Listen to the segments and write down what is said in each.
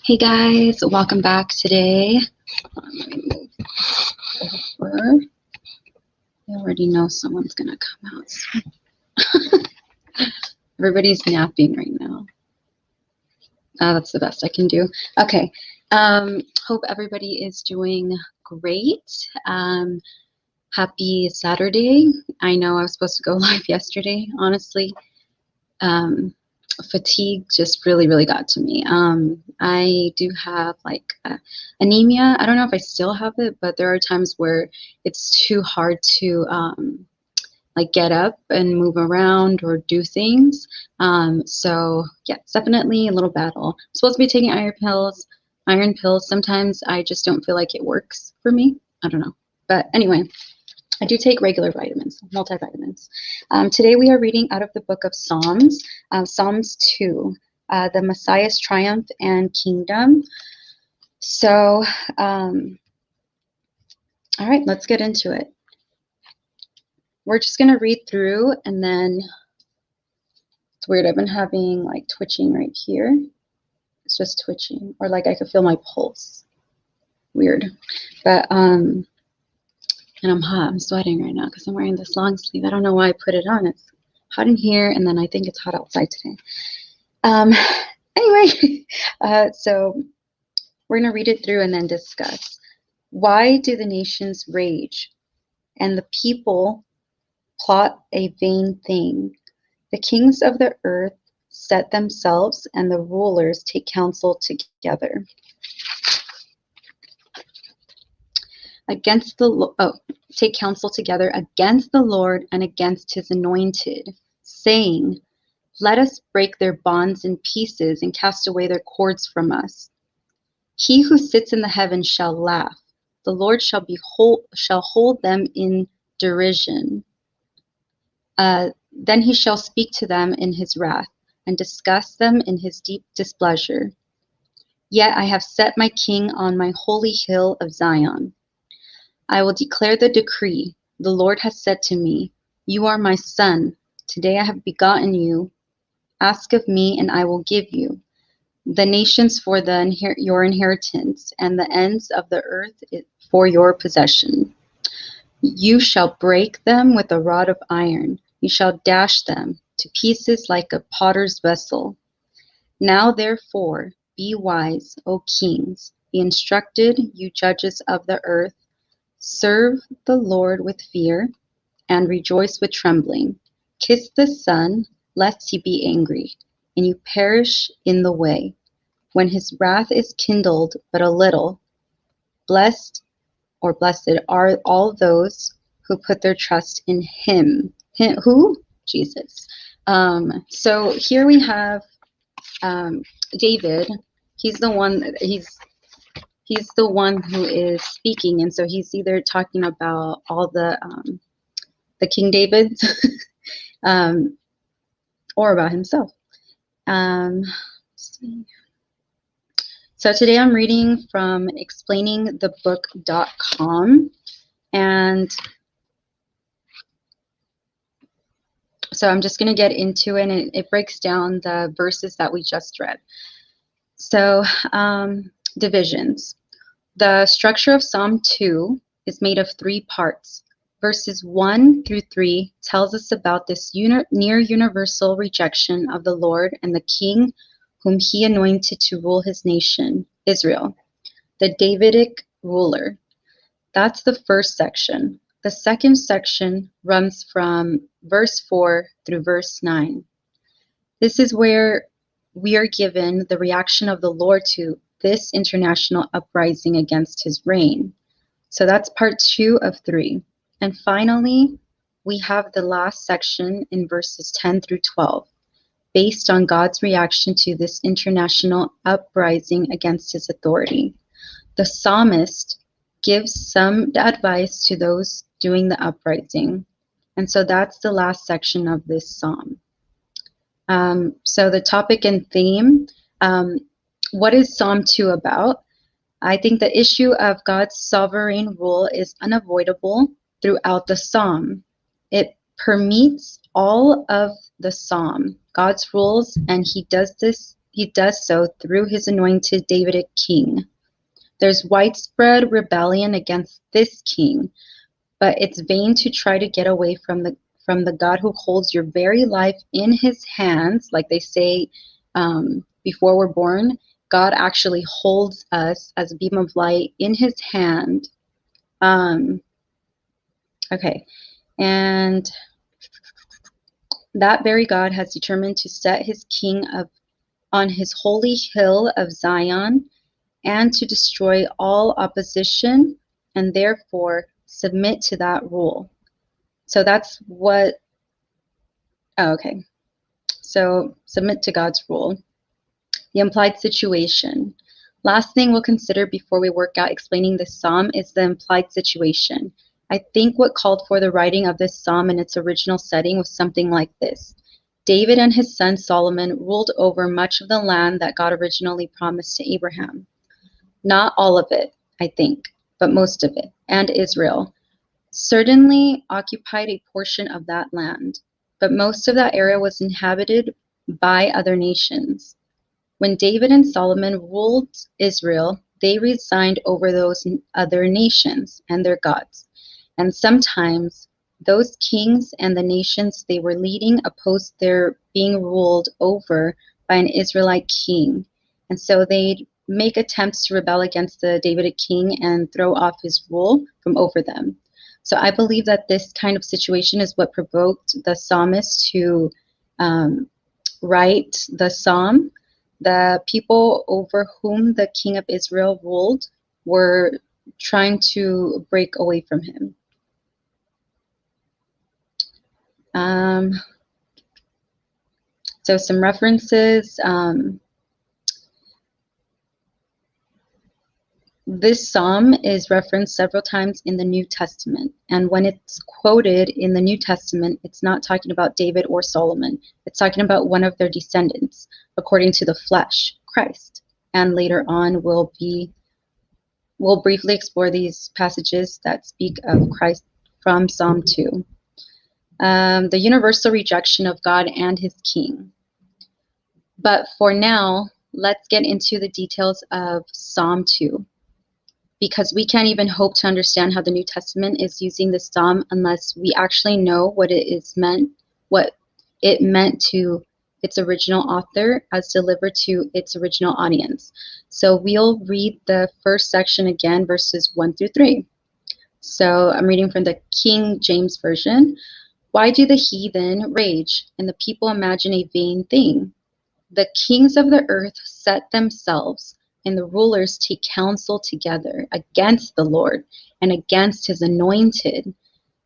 Hey guys, welcome back today. Let me move over. I already know someone's gonna come out soon. Everybody's napping right now. That's the best I can do. Okay. Hope everybody is doing great. Happy Saturday. I know I was supposed to go live yesterday, honestly. Fatigue just really got to me. I do have like anemia. I don't know if I still have it, but there are times where it's too hard to like get up and move around or do things. So yeah, it's definitely a little battle. I'm supposed to be taking iron pills. Sometimes I just don't feel like it works for me. I don't know. But anyway, I do take regular vitamins, multivitamins. Today we are reading out of the book of Psalms, Psalms 2, the Messiah's Triumph and Kingdom. So, all right, let's get into it. We're just going to read through, and then it's weird. I've been having like twitching right here. It's just twitching, or like I could feel my pulse. Weird. But, and I'm hot. I'm sweating right now because I'm wearing this long sleeve. I don't know why I put it on. It's hot in here, and then I think it's hot outside today. Anyway, so we're going to read it through and then discuss. Why do the nations rage and the people plot a vain thing? The kings of the earth set themselves, and the rulers take counsel together. Take counsel together against the Lord and against his anointed, saying, let us break their bonds in pieces and cast away their cords from us. He who sits in the heavens shall laugh. The Lord shall hold them in derision. Then he shall speak to them in his wrath and discuss them in his deep displeasure. Yet I have set my king on my holy hill of Zion. I will declare the decree. The Lord has said to me, you are my son. Today I have begotten you. Ask of me, and I will give you the nations for your inheritance, and the ends of the earth for your possession. You shall break them with a rod of iron. You shall dash them to pieces like a potter's vessel. Now therefore, be wise, O kings. Be instructed, you judges of the earth. Serve the Lord with fear and rejoice with trembling. Kiss the Son, lest he be angry, and you perish in the way, when his wrath is kindled but a little. Blessed are all those who put their trust in him. Who? Jesus. So here we have David. He's the one who is speaking, and so he's either talking about all the King Davids or about himself. So today I'm reading from explainingthebook.com, and so I'm just going to get into it, and it breaks down the verses that we just read. So divisions. The structure of Psalm 2 is made of 3 parts. Verses 1 through 3 tells us about this near universal rejection of the Lord and the king whom he anointed to rule his nation, Israel, the Davidic ruler. That's the first section. The second section runs from verse 4 through verse 9. This is where we are given the reaction of the Lord to this international uprising against his reign. So that's part 2 of 3. And finally, we have the last section in verses 10 through 12, based on God's reaction to this international uprising against his authority. The psalmist gives some advice to those doing the uprising. And so that's the last section of this psalm. So the topic and theme, what is Psalm 2 about? I think the issue of God's sovereign rule is unavoidable throughout the psalm. It permeates all of the psalm, God's rules, and he he does so through his anointed Davidic king. There's widespread rebellion against this king, but it's vain to try to get away from the God who holds your very life in his hands. Like they say before we're born, God actually holds us as a beam of light in his hand. Okay, and that very God has determined to set his king on his holy hill of Zion and to destroy all opposition and therefore submit to that rule. So that's what, okay. So submit to God's rule. The implied situation. Last thing we'll consider before we work out explaining this psalm is the implied situation. I think what called for the writing of this psalm in its original setting was something like this. David and his son Solomon ruled over much of the land that God originally promised to Abraham. Not all of it, I think, but most of it, and Israel certainly occupied a portion of that land, but most of that area was inhabited by other nations. When David and Solomon ruled Israel, they resigned over those other nations and their gods. And sometimes those kings and the nations they were leading opposed their being ruled over by an Israelite king. And so they'd make attempts to rebel against the Davidic king and throw off his rule from over them. So I believe that this kind of situation is what provoked the psalmist to write the psalm. The people over whom the king of Israel ruled were trying to break away from him. So some references. This psalm is referenced several times in the New Testament. And when it's quoted in the New Testament, it's not talking about David or Solomon. It's talking about one of their descendants, according to the flesh, Christ. And later on, we'll briefly explore these passages that speak of Christ from Psalm 2. The universal rejection of God and his king. But for now, let's get into the details of Psalm 2. Because we can't even hope to understand how the New Testament is using this psalm unless we actually know what it meant to its original author as delivered to its original audience. So we'll read the first section again, verses 1 through 3. So I'm reading from the King James Version. Why do the heathen rage and the people imagine a vain thing? The kings of the earth set themselves, and the rulers take counsel together against the Lord and against his anointed,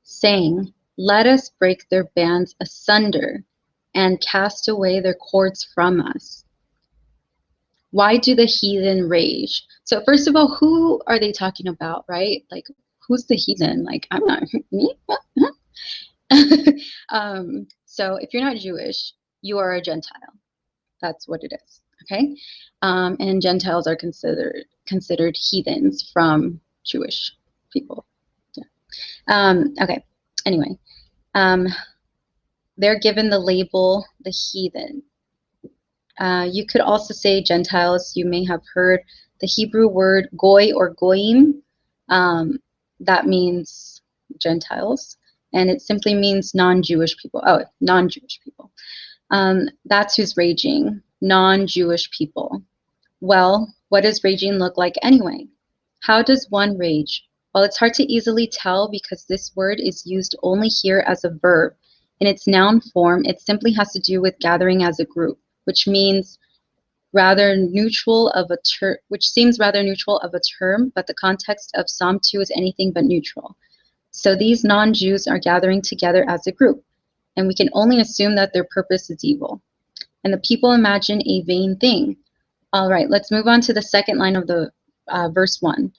saying, let us break their bands asunder and cast away their cords from us. Why do the heathen rage? So first of all, who are they talking about, right? Like, who's the heathen? Like, I'm not, me? So if you're not Jewish, you are a Gentile. That's what it is. Okay, and Gentiles are considered heathens from Jewish people. Yeah. Okay. Anyway, they're given the label the heathen. You could also say Gentiles. You may have heard the Hebrew word goy or goyim. That means Gentiles, and it simply means non-Jewish people. Oh, non-Jewish people. That's who's raging. Non-Jewish people. Well, what does raging look like anyway? How does one rage? Well, it's hard to easily tell because this word is used only here as a verb. In its noun form, it simply has to do with gathering as a group, which means rather neutral of a term, which seems rather neutral of a term, but the context of Psalm 2 is anything but neutral. So these non-Jews are gathering together as a group, and we can only assume that their purpose is evil. And the people imagine a vain thing. All right, let's move on to the second line of the verse 1.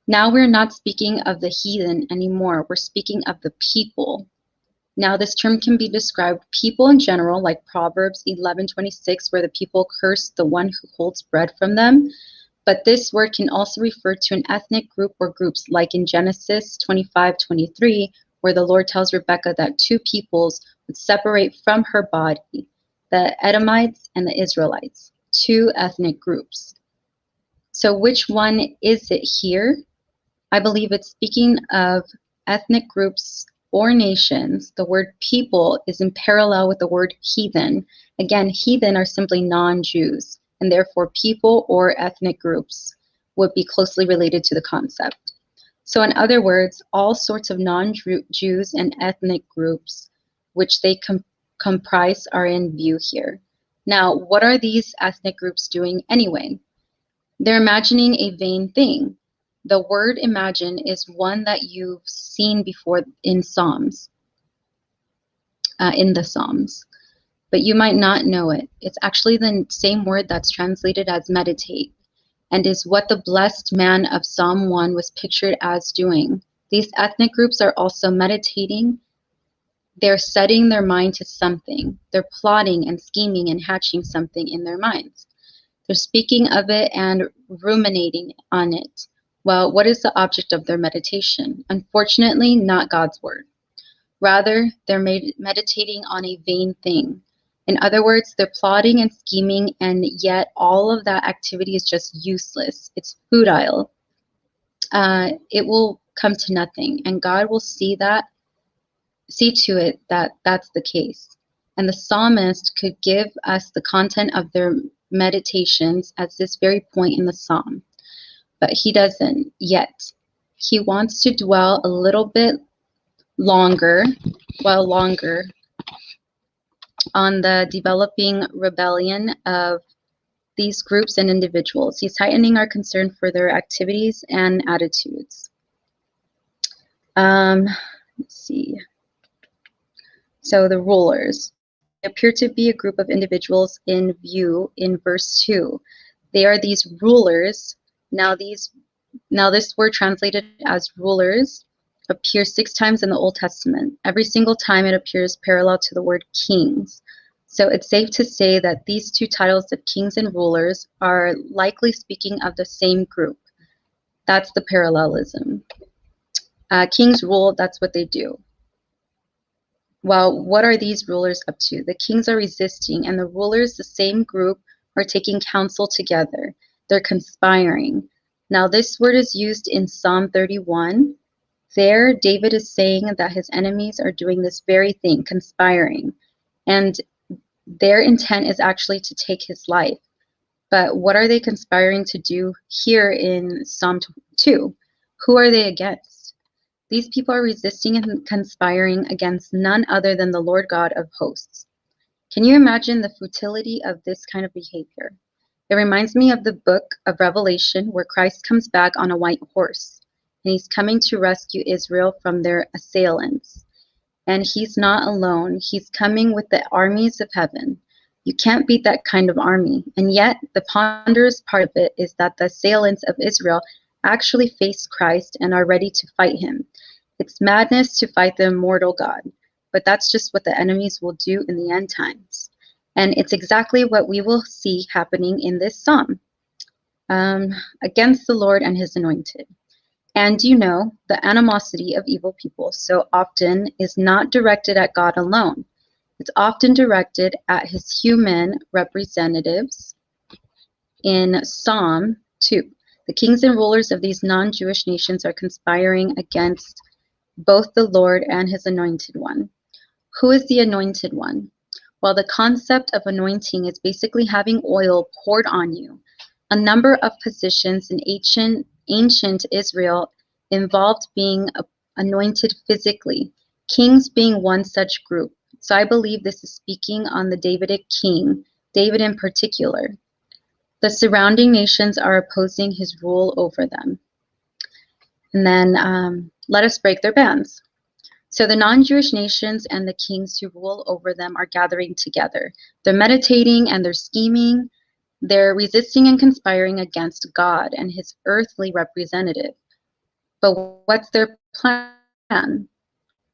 Now we're not speaking of the heathen anymore. We're speaking of the people. Now this term can be described people in general, like Proverbs 11:26, where the people curse the one who holds bread from them. But this word can also refer to an ethnic group or groups, like in Genesis 25:23, where the Lord tells Rebekah that two peoples would separate from her body. the Edomites and the Israelites, two ethnic groups. So which one is it here? I believe it's speaking of ethnic groups or nations. The word people is in parallel with the word heathen. Again, heathen are simply non-Jews, and therefore people or ethnic groups would be closely related to the concept. So in other words, all sorts of non-Jews and ethnic groups which they comprise are in view here. Now, what are these ethnic groups doing anyway? They're imagining a vain thing. The word imagine is one that you've seen before in Psalms, in the Psalms, but you might not know it. It's actually the same word that's translated as meditate, and is what the blessed man of Psalm 1 was pictured as doing. These ethnic groups are also meditating. They're setting their mind to something. They're plotting and scheming and hatching something in their minds. They're speaking of it and ruminating on it. Well, what is the object of their meditation? Unfortunately, not God's word. Rather, they're meditating on a vain thing. In other words, they're plotting and scheming, and yet all of that activity is just useless. It's futile. It will come to nothing, and God will see to it that that's the case. And the psalmist could give us the content of their meditations at this very point in the psalm, but he doesn't yet. He wants to dwell a little bit longer on the developing rebellion of these groups and individuals. He's heightening our concern for their activities and attitudes. Let's see. So the rulers appear to be a group of individuals in view in verse 2. They are these rulers. Now this word translated as rulers appears 6 times in the Old Testament. Every single time it appears parallel to the word kings. So it's safe to say that these two titles of kings and rulers are likely speaking of the same group. That's the parallelism. Kings rule, that's what they do. Well, what are these rulers up to? The kings are resisting, and the rulers, the same group, are taking counsel together. They're conspiring. Now, this word is used in Psalm 31. There, David is saying that his enemies are doing this very thing, conspiring, and their intent is actually to take his life. But what are they conspiring to do here in Psalm 2? Who are they against? These people are resisting and conspiring against none other than the Lord God of hosts. Can you imagine the futility of this kind of behavior? It reminds me of the book of Revelation, where Christ comes back on a white horse, and he's coming to rescue Israel from their assailants. And he's not alone. He's coming with the armies of heaven. You can't beat that kind of army. And yet, the ponderous part of it is that the assailants of Israel actually face Christ and are ready to fight him. It's madness to fight the immortal God, but that's just what the enemies will do in the end times. And it's exactly what we will see happening in this psalm, against the Lord and his anointed. And you know, the animosity of evil people so often is not directed at God alone. It's often directed at his human representatives. In Psalm 2, the kings and rulers of these non-Jewish nations are conspiring against both the Lord and his anointed one. Who is the anointed one? Well, the concept of anointing is basically having oil poured on you. A number of positions in ancient Israel involved being anointed physically, kings being one such group. So I believe this is speaking on the Davidic king, David in particular. The surrounding nations are opposing his rule over them. And then let us break their bands. So the non-Jewish nations and the kings who rule over them are gathering together. They're meditating and they're scheming. They're resisting and conspiring against God and his earthly representative. But what's their plan?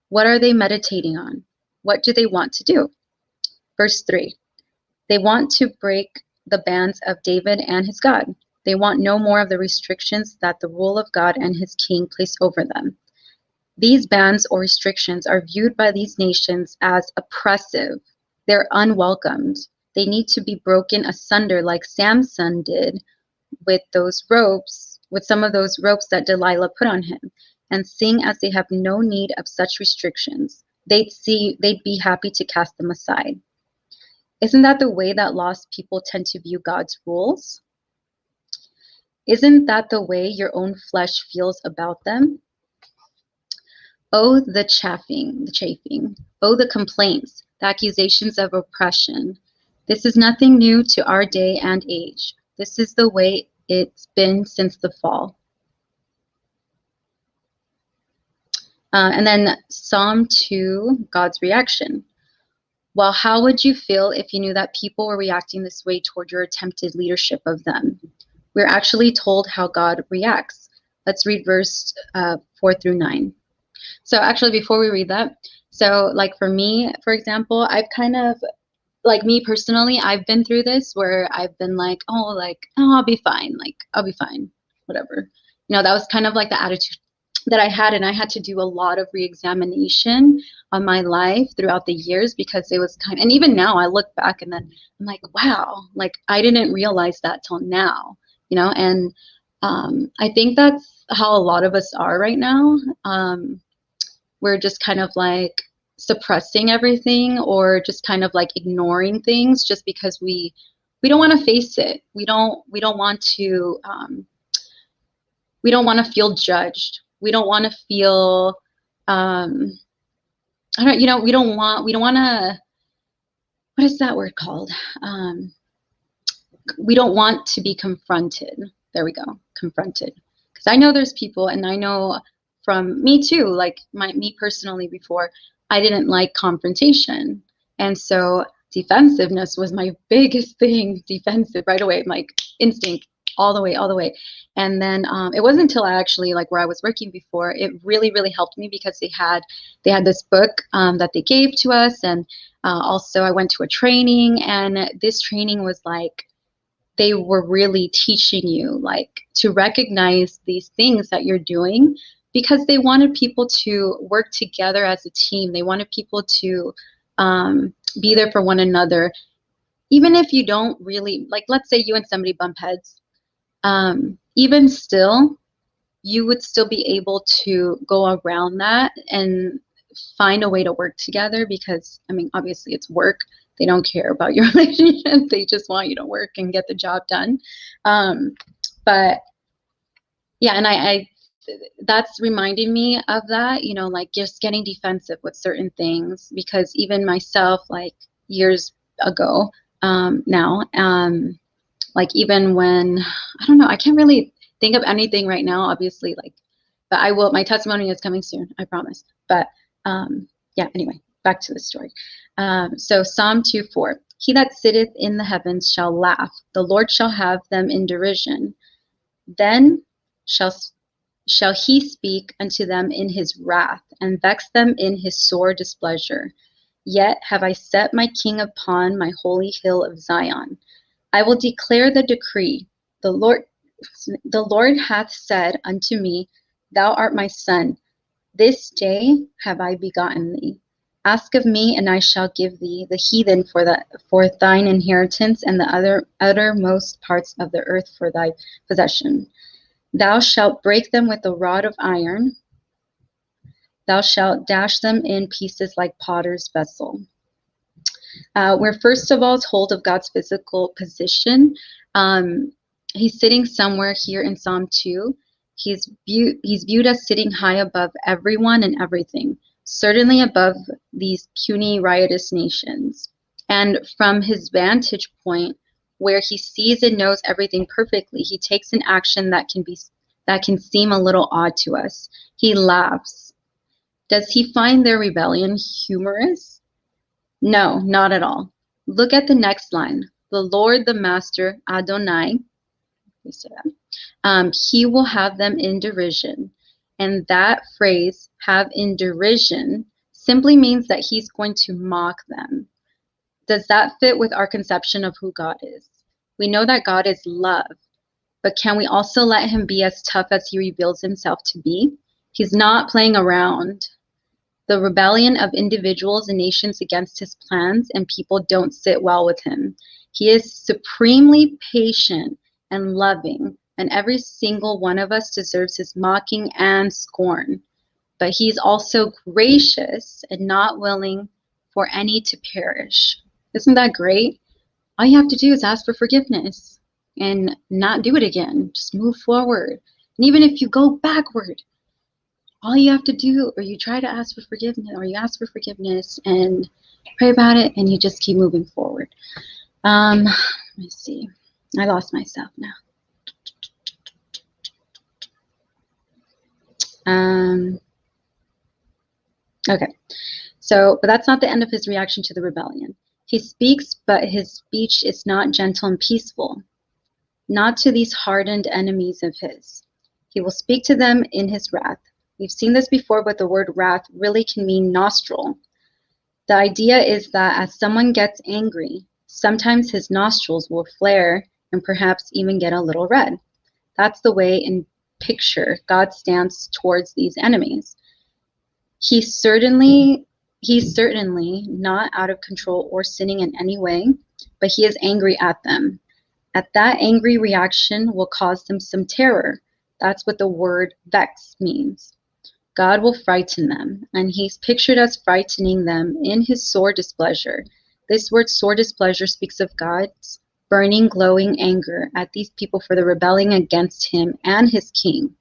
What are they meditating on? What do they want to do? Verse 3, they want to break the bands of David and his God. They want no more of the restrictions that the rule of God and his king place over them. These bans or restrictions are viewed by these nations as oppressive. They're unwelcomed. They need to be broken asunder like Samson did with those ropes, with some of those ropes that Delilah put on him, and seeing as they have no need of such restrictions, they'd be happy to cast them aside. Isn't that the way that lost people tend to view God's rules? Isn't that the way your own flesh feels about them? Oh, the chafing. Oh, the complaints, the accusations of oppression. This is nothing new to our day and age. This is the way it's been since the fall. And then Psalm 2, God's reaction. Well, how would you feel if you knew that people were reacting this way toward your attempted leadership of them? We're actually told how God reacts. Let's read verse 4 through 9. So actually, before we read that, so like for me, for example, I've kind of, like me personally, I've been through this where I've been like, oh, I'll be fine. Like, I'll be fine, whatever. You know, that was kind of like the attitude that I had, and I had to do a lot of re-examination on my life throughout the years because it was and even now I look back and then I'm like, wow, like I didn't realize that till now, you know, and I think that's how a lot of us are right now. We're just kind of like suppressing everything or just kind of like ignoring things just because we don't want to face it. We don't want to feel judged. We don't want to feel we don't want to, what is that word called? We don't want to be confronted. There we go, confronted. Because I know there's people, and I know from me too, like me personally before, I didn't like confrontation. And so defensiveness was my biggest thing, defensive right away, like instinct, all the way. And then it wasn't until I actually, like where I was working before, it really, really helped me because they had this book that they gave to us. And also I went to a training, and this training was like, they were really teaching you like to recognize these things that you're doing, because they wanted people to work together as a team. They wanted people to be there for one another. Even if you don't really, like, let's say you and somebody bump heads, even still, you would still be able to go around that and find a way to work together, because, I mean, obviously it's work. They don't care about your relationship. They just want you to work and get the job done. But yeah, and I that's reminding me of that, you know, like just getting defensive with certain things, because even myself, like years ago, now, like even when, I don't know, I can't really think of anything right now, obviously, like, but I will, my testimony is coming soon, I promise. But yeah, anyway, back to the story. So Psalm 2:4, he that sitteth in the heavens shall laugh, the Lord shall have them in derision. Then shall he speak unto them in his wrath, and vex them in his sore displeasure. Yet have I set my king upon my holy hill of Zion. I will declare the decree. The Lord hath said unto me, thou art my son. This day have I begotten thee. Ask of me, and I shall give thee the heathen for thine inheritance, and the uttermost parts of the earth for thy possession. Thou shalt break them with a rod of iron. Thou shalt dash them in pieces like potter's vessel. We're first of all told of God's physical position. He's sitting somewhere here in Psalm 2. He's viewed as sitting high above everyone and everything, certainly above these puny, riotous nations. And from his vantage point, where he sees and knows everything perfectly, he takes an action that can seem a little odd to us. He laughs. Does he find their rebellion humorous? No, not at all. Look at the next line. The Lord, the Master, Adonai, he will have them in derision. And that phrase, have in derision, simply means that he's going to mock them. Does that fit with our conception of who God is? We know that God is love, but can we also let him be as tough as he reveals himself to be? He's not playing around. The rebellion of individuals and nations against his plans and people don't sit well with him. He is supremely patient and loving, and every single one of us deserves his mocking and scorn. But he's also gracious and not willing for any to perish. Isn't that great? All you have to do is ask for forgiveness and not do it again. Just move forward. And even if you go backward, all you have to do, or you try to ask for forgiveness, or you ask for forgiveness and pray about it, and you just keep moving forward. Let me see. I lost myself now. Okay. So, but that's not the end of his reaction to the rebellion. He speaks, but his speech is not gentle and peaceful. Not to these hardened enemies of his. He will speak to them in his wrath. We've seen this before, but the word wrath really can mean nostril. The idea is that as someone gets angry, sometimes his nostrils will flare and perhaps even get a little red. That's the way in picture God stands towards these enemies. He's certainly not out of control or sinning in any way, but he is angry at them. At that angry reaction will cause them some terror. That's what the word vex means. God will frighten them, and he's pictured as frightening them in his sore displeasure. This word sore displeasure speaks of God's burning, glowing anger at these people for the rebelling against him and his king.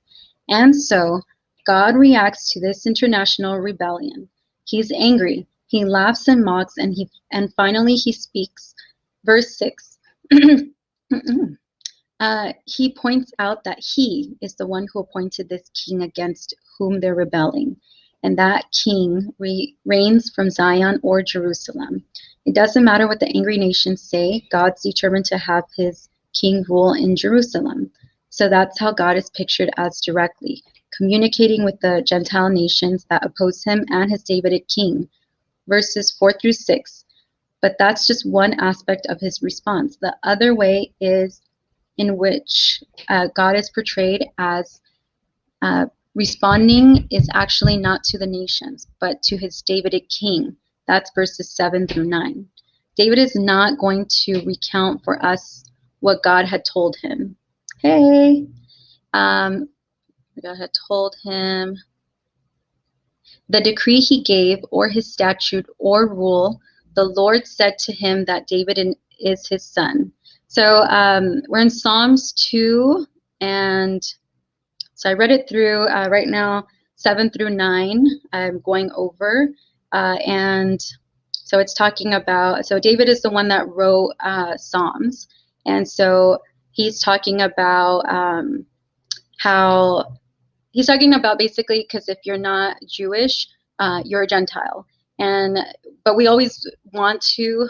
And so God reacts to this international rebellion. He's angry. He laughs and mocks, and finally he speaks. Verse 6. He points out that he is the one who appointed this king against whom they're rebelling, and that king reigns from Zion or Jerusalem. It doesn't matter what the angry nations say, God's determined to have his king rule in Jerusalem. So that's how God is pictured as directly communicating with the Gentile nations that oppose him and his Davidic king. Verses 4 through 6. But that's just one aspect of his response. The other way is in which God is portrayed as responding is actually not to the nations, but to his Davidic king. That's verses 7 through 9. David is not going to recount for us what God had told him. Hey, God had told him the decree he gave, or his statute or rule. The Lord said to him that David is his son. So we're in Psalms 2, and so I read it through right now, 7 through 9. I'm going over, and so it's talking about, so David is the one that wrote Psalms, and so he's talking about how, he's talking about basically, because if you're not Jewish, you're a Gentile, but we always want to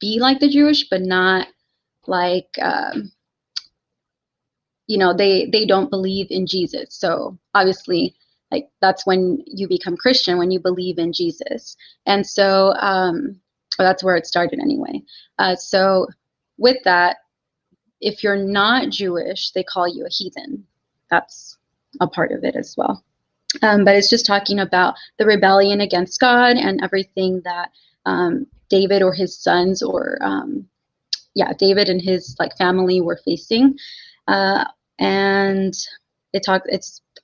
be like the Jewish, but not like, they don't believe in Jesus. So obviously, like, that's when you become Christian, when you believe in Jesus. And so that's where it started anyway. So with that, if you're not Jewish, they call you a heathen. That's a part of it as well. But it's just talking about the rebellion against God and everything that David or his sons, or David and his family were facing. And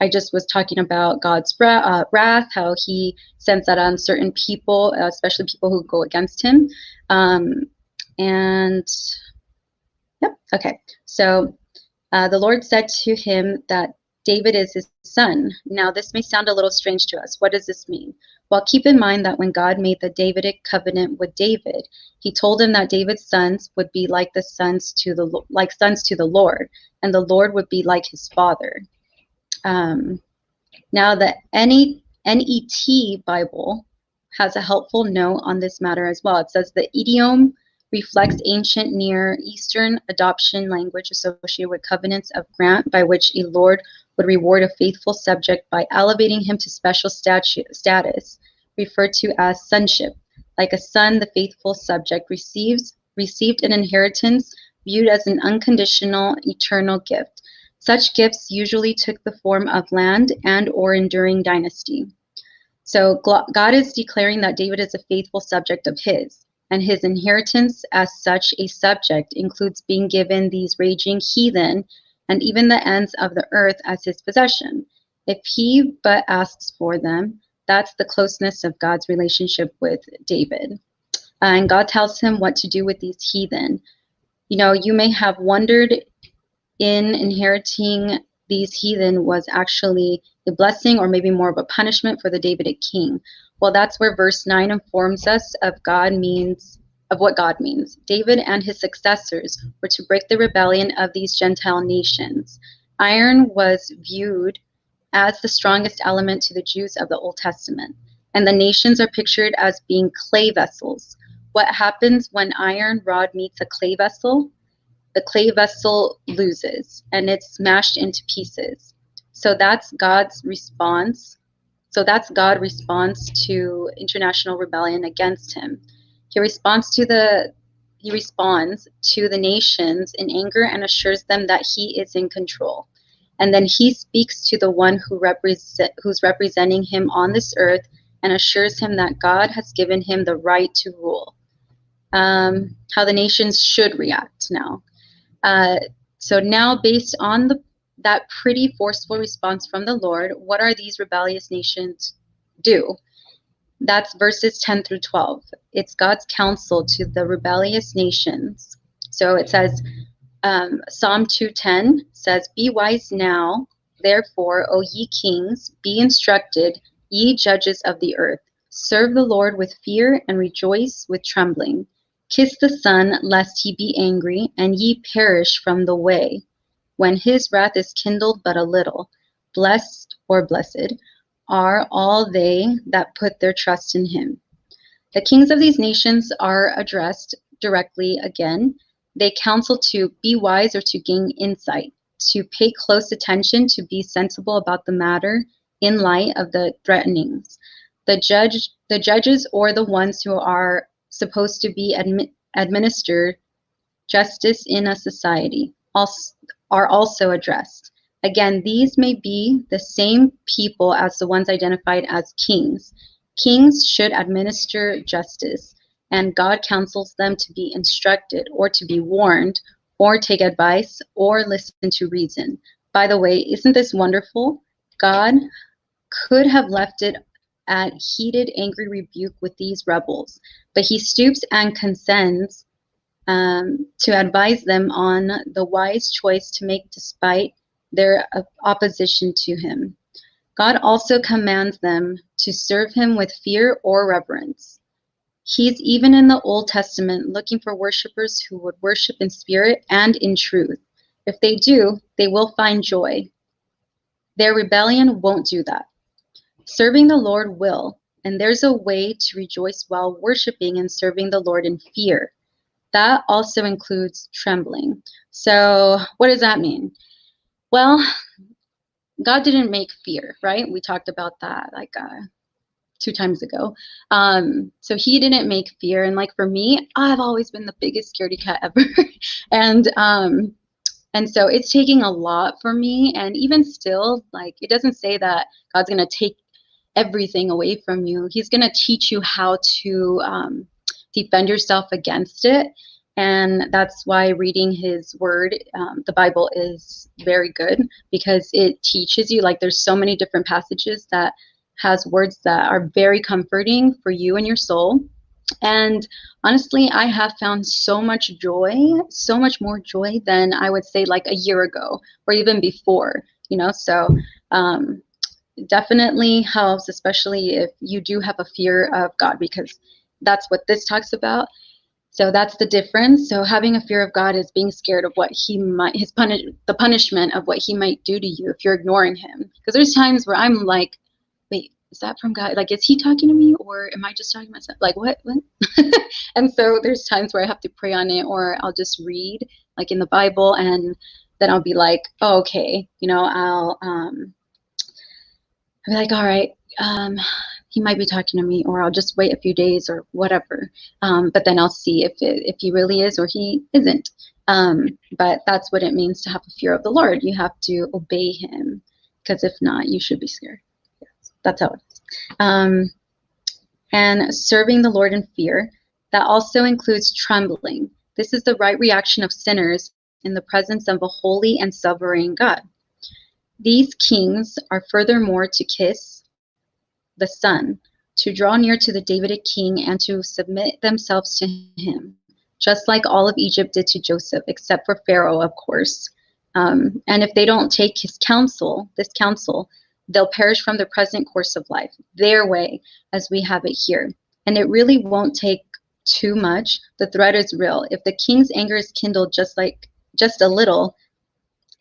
I just was talking about God's wrath, how he sends that on certain people, especially people who go against him. Okay. So the Lord said to him that David is his son. Now, this may sound a little strange to us. What does this mean? Well, keep in mind that when God made the Davidic covenant with David, he told him that David's sons would be like sons to the Lord, and the Lord would be like his father. Now, the NET Bible has a helpful note on this matter as well. It says the idiom reflects ancient Near Eastern adoption language associated with covenants of grant by which a lord would reward a faithful subject by elevating him to special status, referred to as sonship. Like a son, the faithful subject received an inheritance viewed as an unconditional, eternal gift. Such gifts usually took the form of land and or enduring dynasty. So God is declaring that David is a faithful subject of his, and his inheritance as such a subject includes being given these raging heathen and even the ends of the earth as his possession. If he but asks for them, that's the closeness of God's relationship with David. And God tells him what to do with these heathen. You know, you may have wondered in inheriting these heathen was actually a blessing or maybe more of a punishment for the Davidic king. Well, that's where verse 9 informs us of what God means. David and his successors were to break the rebellion of these Gentile nations. Iron was viewed as the strongest element to the Jews of the Old Testament, and the nations are pictured as being clay vessels. What happens when iron rod meets a clay vessel? The clay vessel loses and it's smashed into pieces. So that's God's response. So that's God responds to international rebellion against him. He responds to the nations in anger and assures them that he is in control. And then he speaks to the one who's representing him on this earth and assures him that God has given him the right to rule. How the nations should react now. So now, based on that pretty forceful response from the Lord, what are these rebellious nations do? That's verses 10 through 12. It's God's counsel to the rebellious nations. So it says, Psalm 2:10 says, "Be wise now, therefore, O ye kings, be instructed, ye judges of the earth. Serve the Lord with fear and rejoice with trembling. Kiss the Son, lest he be angry, and ye perish from the way, when his wrath is kindled but a little. Blessed or blessed are all they that put their trust in him." The kings of these nations are addressed directly again. They counsel to be wise or to gain insight, to pay close attention, to be sensible about the matter in light of the threatenings. The judges or the ones who are supposed to be administer justice in a society are also addressed. Again, these may be the same people as the ones identified as kings. Kings should administer justice, and God counsels them to be instructed or to be warned or take advice or listen to reason. By the way, isn't this wonderful? God could have left it at heated, angry rebuke with these rebels, but he stoops and consents to advise them on the wise choice to make despite their opposition to him. God also commands them to serve him with fear or reverence. He's even in the Old Testament looking for worshipers who would worship in spirit and in truth. If they do, they will find joy. Their rebellion won't do that. Serving the Lord will, and there's a way to rejoice while worshiping and serving the Lord in fear. That also includes trembling. So what does that mean? Well, God didn't make fear, right? We talked about that like 2 times ago. So he didn't make fear. And like for me, I've always been the biggest scaredy cat ever. And so it's taking a lot for me. And even still, like it doesn't say that God's going to take everything away from you. He's going to teach you how to defend yourself against it. And that's why reading his word, the Bible, is very good, because it teaches you, like there's so many different passages that has words that are very comforting for you and your soul. And honestly, I have found so much joy, so much more joy than I would say like a year ago or even before, you know. So definitely helps, especially if you do have a fear of God, because that's what this talks about. So that's the difference. So having a fear of God is being scared of what he might, the punishment of what he might do to you if you're ignoring him. Because there's times where I'm like, wait, is that from God? Like, is he talking to me, or am I just talking to myself? Like, what? And so there's times where I have to pray on it, or I'll just read like in the Bible, and then I'll be like, oh, okay, you know, I'll be like, all right, he might be talking to me, or I'll just wait a few days or whatever. But then I'll see if he really is or he isn't. But that's what it means to have a fear of the Lord. You have to obey him, because if not, you should be scared. Yes, that's how it is. And serving the Lord in fear. That also includes trembling. This is the right reaction of sinners in the presence of a holy and sovereign God. These kings are furthermore to kiss the Son, to draw near to the Davidic king, and to submit themselves to him, just like all of Egypt did to Joseph, except for Pharaoh, of course. And if they don't take his counsel, this counsel, they'll perish from the present course of life, their way, as we have it here. And it really won't take too much. The threat is real. If the king's anger is kindled just a little,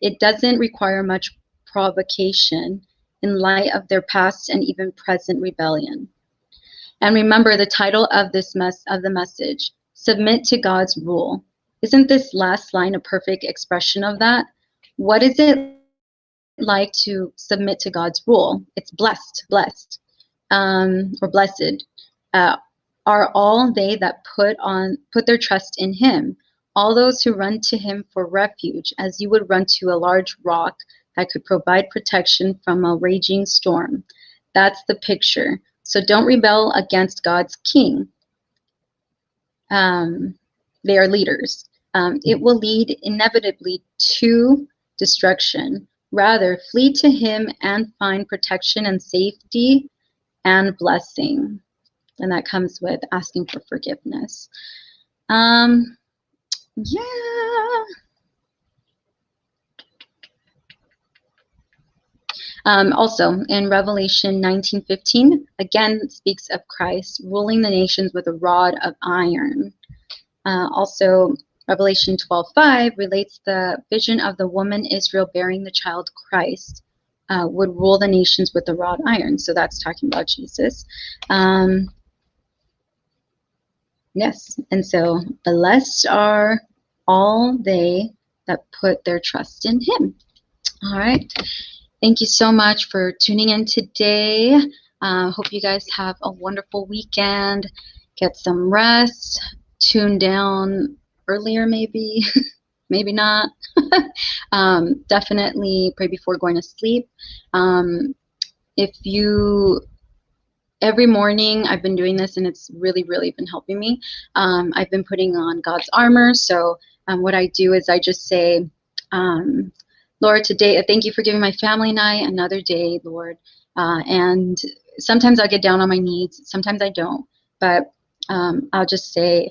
it doesn't require much provocation in light of their past and even present rebellion. And remember the title of the message, Submit to God's Rule. Isn't this last line a perfect expression of that? What is it like to submit to God's rule? It's blessed, or blessed. Are all they that put their trust in him, all those who run to him for refuge, as you would run to a large rock that could provide protection from a raging storm. That's the picture. So don't rebel against God's king. They are leaders. It will lead inevitably to destruction. Rather, flee to him and find protection and safety and blessing. And that comes with asking for forgiveness. Yeah. Also, in Revelation 19:15, again speaks of Christ ruling the nations with a rod of iron. Also, Revelation 12:5 relates the vision of the woman Israel bearing the child Christ would rule the nations with a rod of iron. So that's talking about Jesus. Yes, and so blessed are all they that put their trust in him. All right. Thank you so much for tuning in today. Hope you guys have a wonderful weekend. Get some rest. Tune down earlier, maybe. Maybe not. Definitely pray before going to sleep. Every morning I've been doing this, and it's really, really been helping me. I've been putting on God's armor. So what I do is I just say, Lord, today, thank you for giving my family and I another day, Lord. And sometimes I'll get down on my knees. Sometimes I don't. But I'll just say,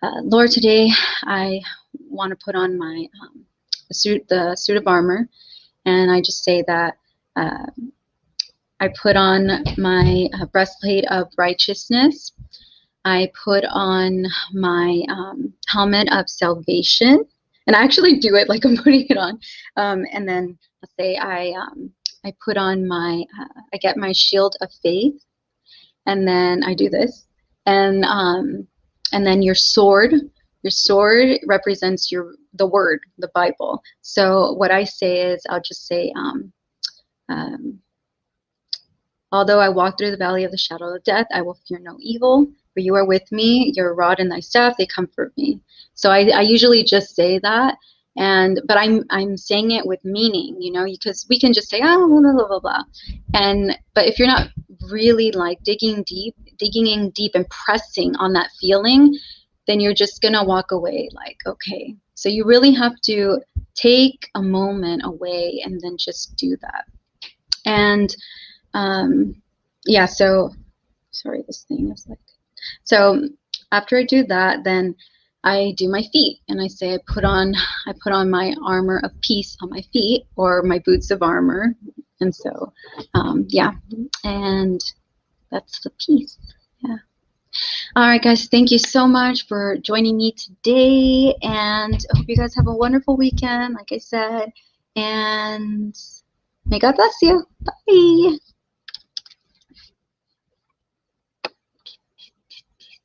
Lord, today I want to put on my the suit of armor. And I just say that I put on my breastplate of righteousness. I put on my helmet of salvation. And I actually do it like I'm putting it on. And then I'll say I put on I get my shield of faith. And then I do this. And then your sword represents the word, the Bible. So what I say is, I'll just say, although I walk through the valley of the shadow of death, I will fear no evil, for you are with me. Your rod and thy staff, they comfort me. So I usually just say that, but I'm saying it with meaning, because we can just say, oh, blah, blah, blah, blah. But if you're not really like digging in deep and pressing on that feeling, then you're just gonna walk away like, okay. So you really have to take a moment away and then just do that. And yeah, so sorry, this thing is like, so after I do that, then I do my feet, and I say I put on my armor of peace on my feet, or my boots of armor. And so yeah, and that's the peace. Yeah. All right, guys, thank you so much for joining me today, and I hope you guys have a wonderful weekend, like I said, and may God bless you. Bye.